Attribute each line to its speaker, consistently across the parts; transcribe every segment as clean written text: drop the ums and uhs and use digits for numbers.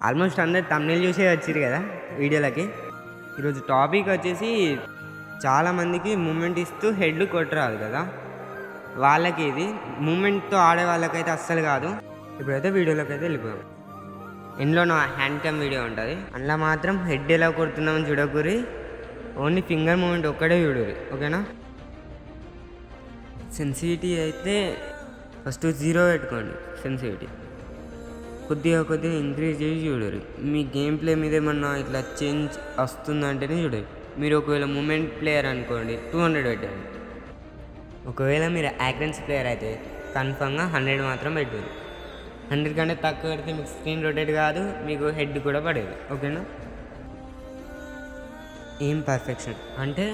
Speaker 1: Almost అందరు తమ్నెయిల్ చూసే వచ్చారు కదా వీడియోలకి. ఈరోజు టాపిక్ వచ్చేసి చాలామందికి మూమెంట్ ఇస్తూ హెడ్ కొట్టరాదు కదా, వాళ్ళకి ఇది మూమెంట్తో ఆడే వాళ్ళకైతే అస్సలు కాదు. ఇప్పుడైతే వీడియోలోకి అయితే వెళ్ళిపోయాం. ఇందులో నా హ్యాండ్ క్యామ్ వీడియో ఉంటుంది, అందులో మాత్రం హెడ్ ఎలా కొడుతున్నామని చూడకూరి, ఓన్లీ ఫింగర్ మూమెంట్ ఒక్కడే చూడరు, ఓకేనా. సెన్సిటివిటీ అయితే ఫస్ట్ 0 పెట్టుకోండి. సెన్సిటివిటీ కొద్దిగా ఇంక్రీజ్ చేసి చూడరు. మీ గేమ్ ప్లే మీద ఏమన్నా ఇట్లా చేంజ్ వస్తుందంటేనే చూడరు. మీరు ఒకవేళ మూమెంట్ ప్లేయర్ అనుకోండి 200 పెట్టండి. ఒకవేళ మీరు యాక్రెన్స్ ప్లేయర్ అయితే కన్ఫామ్గా 100 మాత్రం పెట్టారు. 100 కంటే తక్కువ పెడితే మీకు స్క్రీన్ రొటేట్ కాదు, మీకు హెడ్ కూడా పడేది, ఓకేనా. ఎయిమ్ పర్ఫెక్షన్ అంటే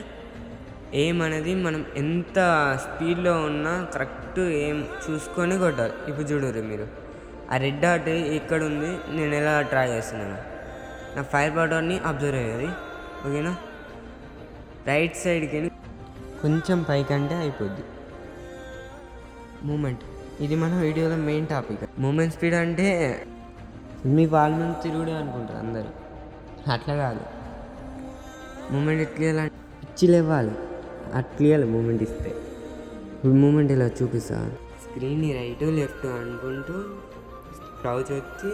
Speaker 1: ఎయిమ్ అనేది మనం ఎంత స్పీడ్లో ఉన్నా కరెక్ట్ ఎయిమ్ చూసుకొని కొట్టాలి. ఇప్పుడు చూడరు మీరు, ఆ రెడ్ డాట్ ఎక్కడ ఉంది, నేను ఎలా ట్రై చేస్తున్నాను, నా ఫైర్ బటన్ని అబ్జర్వ్ అయ్యేది, ఓకేనా. రైట్ సైడ్కి కొంచెం పైకంటే అయిపోద్ది మూమెంట్. ఇది మన వీడియోలో మెయిన్ టాపిక్. మూమెంట్ స్పీడ్ అంటే మీ వాళ్ళ నుంచి తిరుగుడే అనుకుంటారు అందరు, అట్లా కాదు. మూమెంట్ ఎట్లా పిచ్చిలు ఇవ్వాలి, అట్లా మూమెంట్ ఇస్తే. ఇప్పుడు మూమెంట్ ఇలా చూపిస్తా, స్క్రీన్ని రైట్ లెఫ్ట్ అనుకుంటూ క్రౌచ్ వచ్చి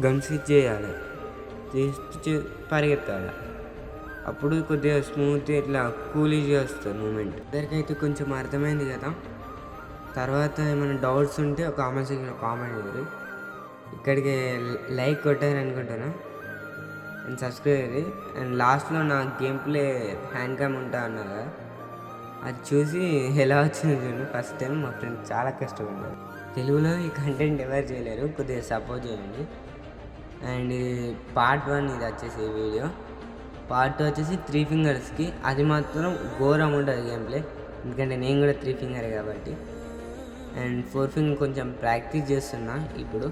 Speaker 1: గన్ స్విచ్ చేయాలి, చేస్తూ పరిగెత్తాలి. అప్పుడు కొద్దిగా స్మూత్ ఇట్లా కూలీగా వస్తుంది మూమెంట్. అందరికైతే కొంచెం అర్థమైంది కదా. తర్వాత ఏమైనా డౌట్స్ ఉంటే ఒక కామెంట్ సెక్షన్లో కామెంట్ చేయరు. ఇక్కడికి లైక్ కొట్టారు అనుకుంటాను అండ్ సబ్స్క్రైబ్ అయ్యి. అండ్ లాస్ట్లో నా గేమ్ ప్లే హ్యాండ్ క్యామ్ ఉంటా అన్నా కదా, అది చూసి ఎలా వచ్చింది చూడండి. ఫస్ట్ టైం మా ఫ్రెండ్ చాలా కష్టపడ్డారు. తెలుగులో ఈ కంటెంట్ ఎవరు చేయలేరు, కొద్దిగా సపోర్ట్ చేయండి. అండ్ పార్ట్ 1 ఇది వచ్చేసి ఈ వీడియో. పార్ట్ 2 వచ్చేసి 3 ఫింగర్స్కి, అది మాత్రం ఘోరం ఉంటుంది గేమ్ ప్లే, ఎందుకంటే నేను కూడా 3 ఫింగర్ కాబట్టి. అండ్ 4 ఫింగర్ కొంచెం ప్రాక్టీస్ చేస్తున్నా ఇప్పుడు.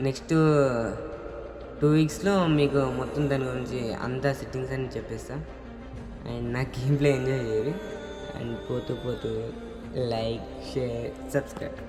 Speaker 1: నెక్స్ట్ 2 వీక్స్లో మీకు మొత్తం దాని గురించి అంతా సెట్టింగ్స్ అని చెప్పేస్తా. అండ్ నా గేమ్ ప్లే ఎంజాయ్ చేయరు. అండ్ పోతూ లైక్, షేర్, సబ్స్క్రైబ్.